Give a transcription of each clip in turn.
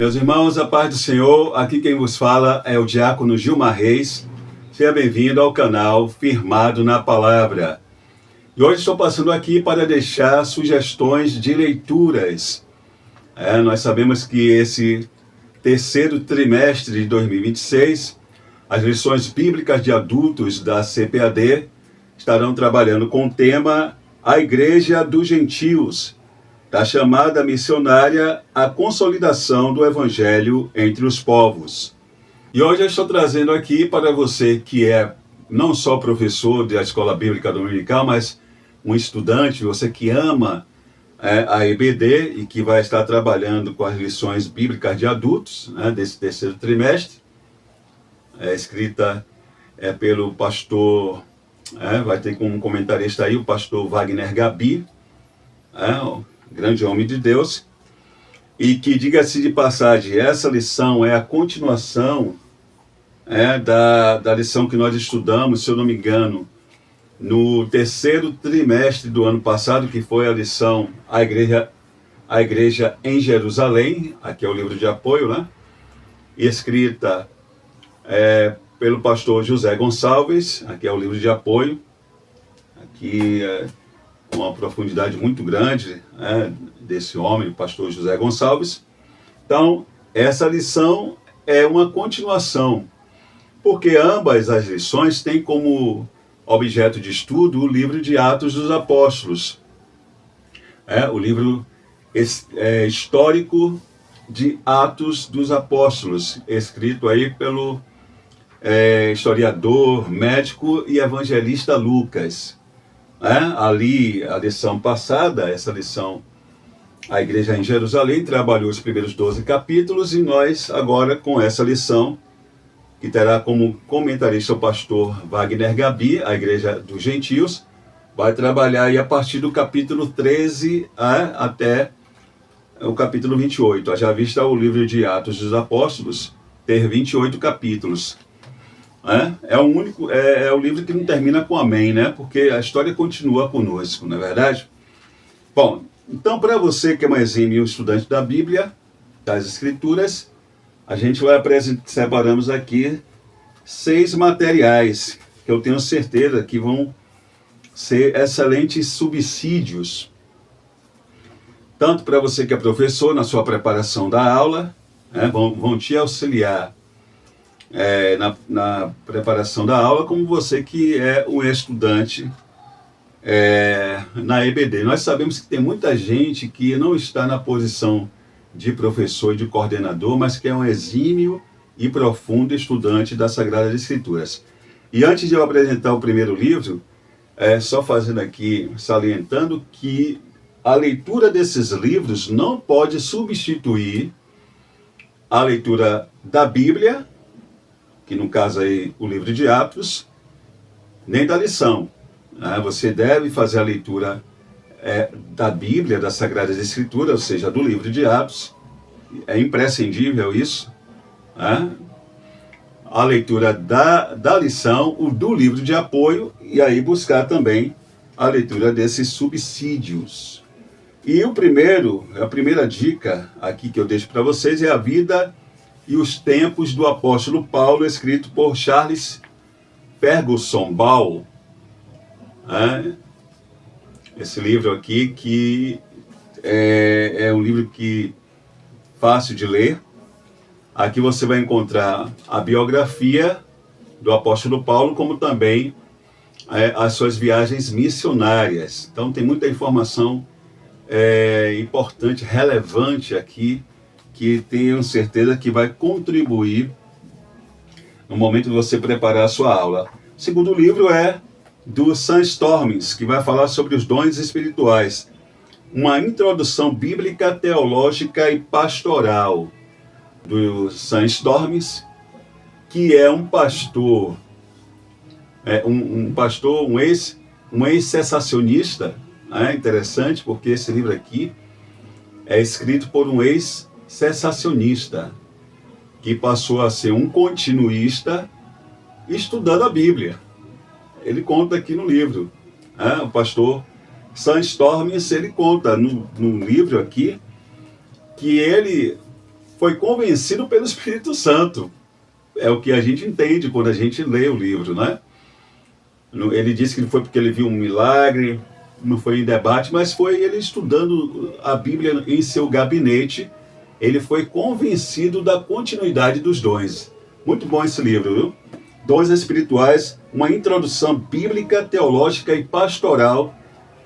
Meus irmãos, a paz do Senhor, aqui quem vos fala é o diácono Gilmar Reis. Seja bem-vindo ao canal Firmado na Palavra. E hoje estou passando aqui para deixar sugestões de leituras. Nós sabemos que esse terceiro trimestre de 2026, as lições bíblicas de adultos da CPAD estarão trabalhando com o tema A Igreja dos Gentios, da chamada missionária à consolidação do Evangelho entre os povos. E hoje eu estou trazendo aqui para você que é não só professor da Escola Bíblica Dominical, mas um estudante, você que ama a EBD e que vai estar trabalhando com as lições bíblicas de adultos, desse terceiro trimestre, escrita pelo pastor, vai ter como comentarista aí o pastor Wagner Gabi, grande homem de Deus, e que, diga-se de passagem, essa lição é a continuação da lição que nós estudamos, se eu não me engano, no terceiro trimestre do ano passado, que foi a lição A Igreja em Jerusalém, aqui é o livro de apoio, escrita pelo pastor José Gonçalves, aqui é o livro de apoio, aqui com uma profundidade muito grande desse homem, o pastor José Gonçalves. Então, essa lição é uma continuação, porque ambas as lições têm como objeto de estudo o livro de Atos dos Apóstolos, o livro histórico de Atos dos Apóstolos, escrito aí pelo historiador, médico e evangelista Lucas. Ali, a lição passada, essa lição, a Igreja em Jerusalém, trabalhou os primeiros 12 capítulos, e nós agora, com essa lição, que terá como comentarista o pastor Wagner Gabi, a Igreja dos Gentios, vai trabalhar aí a partir do capítulo 13 até o capítulo 28. Já vista o livro de Atos dos Apóstolos ter 28 capítulos. É o livro que não termina com amém, porque a história continua conosco, não é verdade? Bom, então para você que é um exímio estudante da Bíblia, das Escrituras, a gente separamos aqui 6 materiais que eu tenho certeza que vão ser excelentes subsídios, tanto para você que é professor na sua preparação da aula, vão te auxiliar na preparação da aula, como você que é um estudante na EBD. Nós sabemos que tem muita gente que não está na posição de professor e de coordenador, mas que é um exímio e profundo estudante das Sagradas Escrituras. E antes de eu apresentar o primeiro livro, só fazendo aqui, salientando que a leitura desses livros não pode substituir a leitura da Bíblia, que no caso aí o livro de Atos, nem da lição. Você deve fazer a leitura da Bíblia, das Sagradas Escrituras, ou seja, do livro de Atos. É imprescindível isso. A leitura da lição, do livro de apoio, e aí buscar também a leitura desses subsídios. E a primeira dica aqui que eu deixo para vocês é a vida e os tempos do apóstolo Paulo, escrito por Charles Ferguson Ball. Esse livro aqui que é um livro fácil de ler. Aqui você vai encontrar a biografia do apóstolo Paulo, como também as suas viagens missionárias. Então tem muita informação importante, relevante aqui, que tenho certeza que vai contribuir no momento de você preparar a sua aula. O segundo livro é do Sam Storms, que vai falar sobre os dons espirituais. Uma introdução bíblica, teológica e pastoral, do Sam Storms, que é um pastor, um ex-cessacionista. Interessante, porque esse livro aqui é escrito por um ex-cessacionista, que passou a ser um continuista estudando a Bíblia. Ele conta aqui no livro. O pastor Sam Storms, ele conta no livro aqui que ele foi convencido pelo Espírito Santo. É o que a gente entende quando a gente lê o livro, né? Ele disse que não foi porque ele viu um milagre, não foi em debate, mas foi ele estudando a Bíblia em seu gabinete. Ele foi convencido da continuidade dos dons. Muito bom esse livro, viu? Dons Espirituais, uma introdução bíblica, teológica e pastoral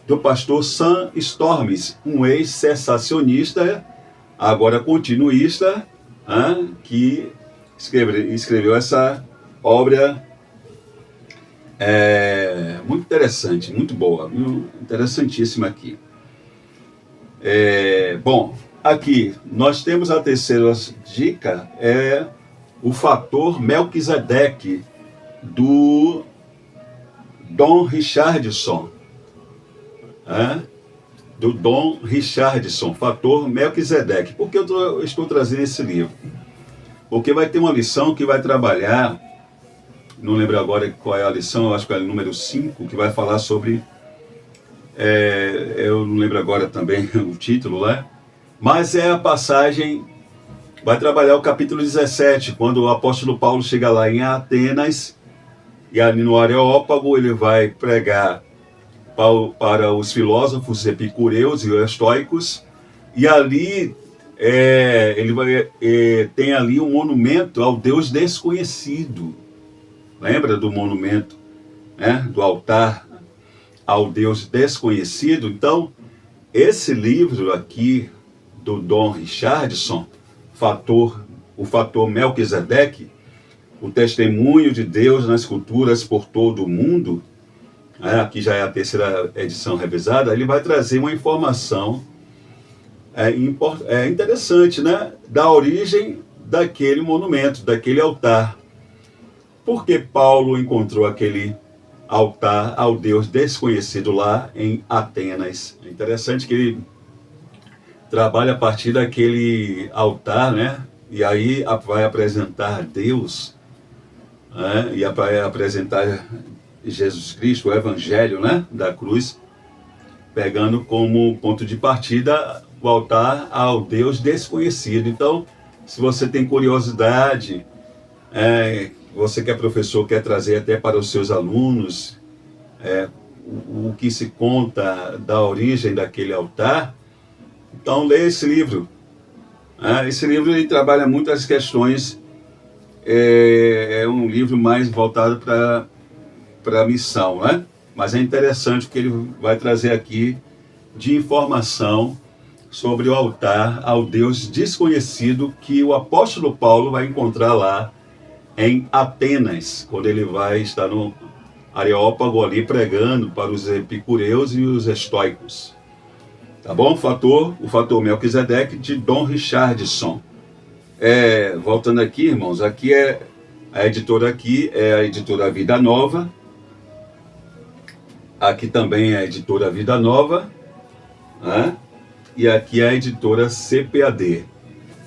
do pastor Sam Storms, um ex-cessacionista, agora continuista, que escreveu essa obra muito interessante, muito boa, interessantíssima aqui. Bom, aqui nós temos a terceira dica, o fator Melquisedeque, do Dom Richardson. Do Dom Richardson, fator Melquisedeque. Por que eu estou trazendo esse livro? Porque vai ter uma lição que vai trabalhar, não lembro agora qual é a lição, eu acho que é o número 5, que vai falar sobre, eu não lembro agora também o título, né? Mas é a passagem, vai trabalhar o capítulo 17, quando o apóstolo Paulo chega lá em Atenas, e ali no Areópago ele vai pregar para os filósofos epicureus e estoicos, e ali ele tem ali um monumento ao Deus desconhecido. Lembra do monumento, né? Do altar ao Deus desconhecido? Então, esse livro aqui do Dom Richardson, o fator Melquisedeque, o testemunho de Deus nas culturas por todo o mundo, aqui já é a terceira edição revisada, ele vai trazer uma informação interessante, né? Da origem daquele monumento, daquele altar. Por que Paulo encontrou aquele altar ao Deus desconhecido lá em Atenas? É interessante que ele trabalha a partir daquele altar, né? E aí vai apresentar Deus, né? E vai apresentar Jesus Cristo, o Evangelho, né? Da cruz, pegando como ponto de partida o altar ao Deus desconhecido. Então, se você tem curiosidade, você que é professor, quer trazer até para os seus alunos o que se conta da origem daquele altar, então lê esse livro. Esse livro ele trabalha muito as questões, é um livro mais voltado para a missão, né? Mas é interessante o que ele vai trazer aqui de informação sobre o altar ao Deus desconhecido que o apóstolo Paulo vai encontrar lá em Atenas, quando ele vai estar no Areópago ali pregando para os epicureus e os estoicos. Tá bom? O fator Melquisedeque, de Dom Richardson. Voltando aqui, irmãos, aqui a editora é a editora Vida Nova. Aqui também é a editora Vida Nova, né? E aqui é a editora CPAD.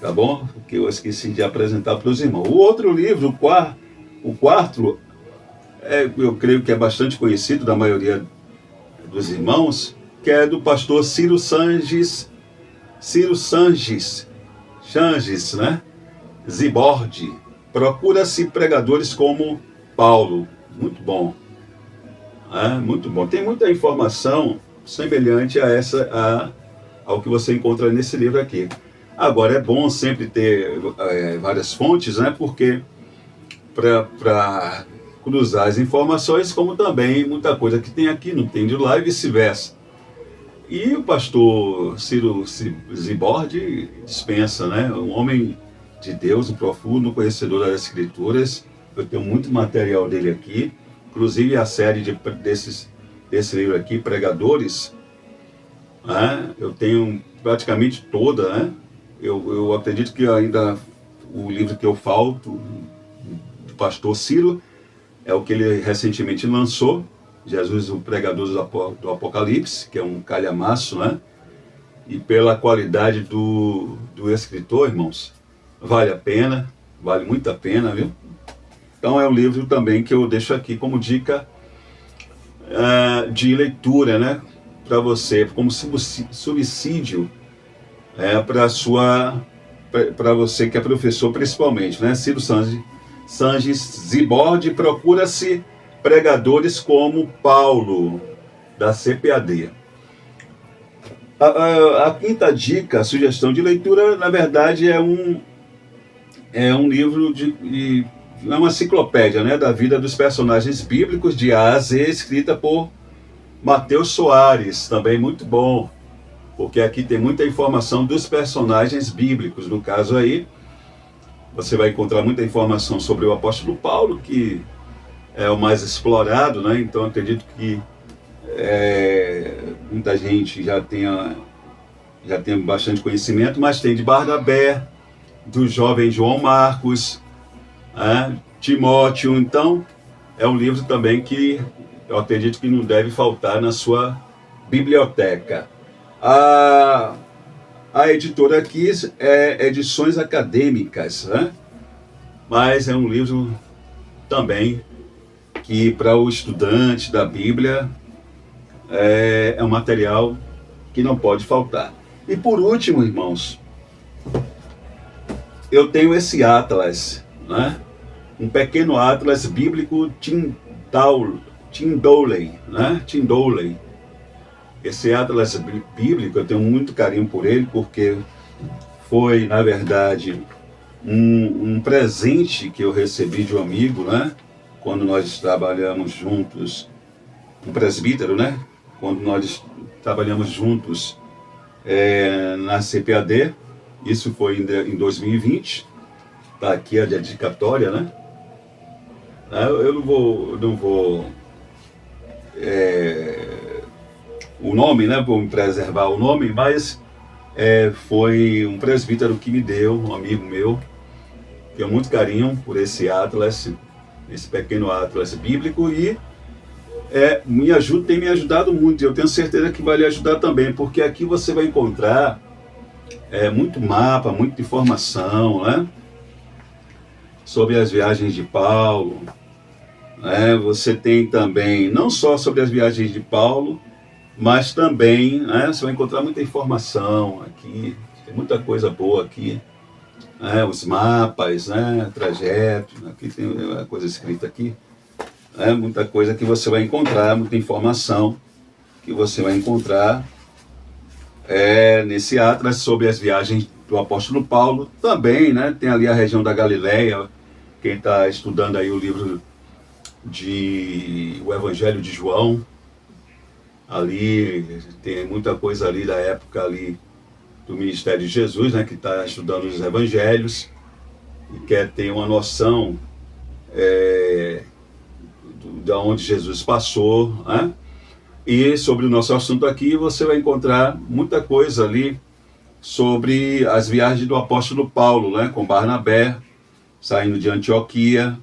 Tá bom? Porque eu esqueci de apresentar para os irmãos. O outro livro, o quarto, eu creio que é bastante conhecido da maioria dos irmãos, que é do pastor Ciro Sanches, né? Ziborde. Procura-se pregadores como Paulo. Muito bom. Muito bom. Tem muita informação semelhante ao que você encontra nesse livro aqui. Agora, é bom sempre ter várias fontes, né? Porque para cruzar as informações, como também muita coisa que tem aqui não tem de lá e vice-versa. E o pastor Ciro Ziborde dispensa, né? Um homem de Deus, um profundo conhecedor das Escrituras. Eu tenho muito material dele aqui, inclusive a série desse livro aqui, Pregadores, eu tenho praticamente toda, né? Eu acredito que ainda o livro que eu falto, do pastor Ciro, é o que ele recentemente lançou, Jesus, o Pregador do Apocalipse, que é um calhamaço, né? E pela qualidade do escritor, irmãos, vale a pena, vale muito a pena, viu? Então é um livro também que eu deixo aqui como dica de leitura, né? Para você, como subsídio para a sua para você que é professor principalmente, né? Ciro Sanches Zibord, procura-se pregadores como Paulo, da CPAD. A quinta dica, a sugestão de leitura, na verdade, é um livro é uma enciclopédia, né, da vida dos personagens bíblicos de A a Z, escrita por Mateus Soares, também muito bom, porque aqui tem muita informação dos personagens bíblicos. No caso aí, você vai encontrar muita informação sobre o apóstolo Paulo, que é o mais explorado, né? Então acredito que muita gente já tem bastante conhecimento, mas tem de Barnabé, do jovem João Marcos, Timóteo. Então é um livro também que eu acredito que não deve faltar na sua biblioteca. A editora aqui é Edições Acadêmicas, né? Mas é um livro também que para o estudante da Bíblia é um material que não pode faltar. E por último, irmãos, eu tenho esse atlas, né? Um pequeno atlas bíblico Tyndale, né? Tyndale. Esse atlas bíblico, eu tenho muito carinho por ele, porque foi, na verdade, um presente que eu recebi de um amigo, né? Quando nós trabalhamos juntos, um presbítero, né? Quando nós trabalhamos juntos na CPAD, isso foi em 2020, está aqui a dedicatória, né? Eu não vou o nome, né? Vou me preservar o nome, mas foi um presbítero que me deu, um amigo meu, que eu muito carinho por esse atlas, esse pequeno atlas bíblico, e tem me ajudado muito. Eu tenho certeza que vai lhe ajudar também, porque aqui você vai encontrar muito mapa, muita informação, né? Sobre as viagens de Paulo, né? Você tem também, não só sobre as viagens de Paulo, mas também, né, você vai encontrar muita informação aqui, tem muita coisa boa aqui, né? Os mapas, né? Trajeto, aqui tem uma coisa escrita aqui, muita coisa que você vai encontrar, muita informação que você vai encontrar nesse atlas sobre as viagens do apóstolo Paulo. Também, né, tem ali a região da Galileia, quem está estudando aí o livro o Evangelho de João, ali tem muita coisa ali da época ali do ministério de Jesus, né, que está estudando os evangelhos e quer ter uma noção de onde Jesus passou, né? E sobre o nosso assunto aqui, você vai encontrar muita coisa ali sobre as viagens do apóstolo Paulo, né? Com Barnabé, saindo de Antioquia,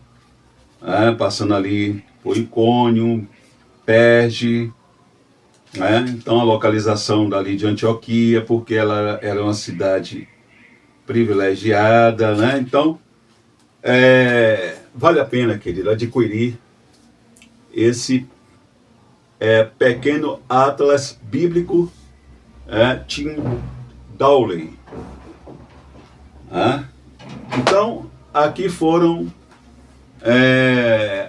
passando ali por Icônio, Perge, né? Então a localização dali de Antioquia, porque ela era uma cidade privilegiada, né? Então vale a pena, querido, adquirir esse pequeno atlas bíblico Tyndale. Então, aqui foram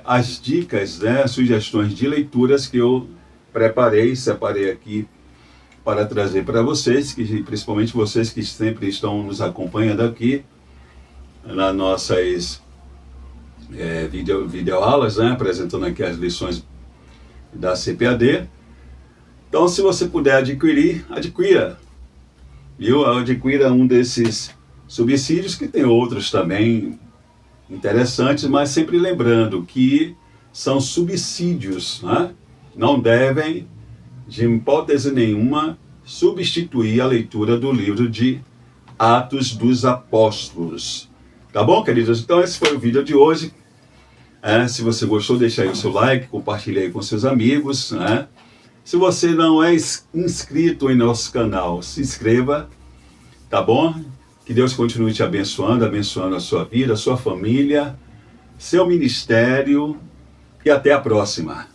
as dicas, né, sugestões de leituras que eu separei aqui para trazer para vocês, principalmente vocês que sempre estão nos acompanhando aqui nas nossas videoaulas, né, apresentando aqui as lições da CPAD. Então, se você puder adquira, viu? Adquira um desses subsídios, que tem outros também interessantes, mas sempre lembrando que são subsídios, né? Não devem, de hipótese nenhuma, substituir a leitura do livro de Atos dos Apóstolos. Tá bom, queridos? Então, esse foi o vídeo de hoje. Se você gostou, deixa aí o seu like, compartilha aí com seus amigos, né? Se você não é inscrito em nosso canal, se inscreva, tá bom? Que Deus continue te abençoando a sua vida, a sua família, seu ministério, e até a próxima.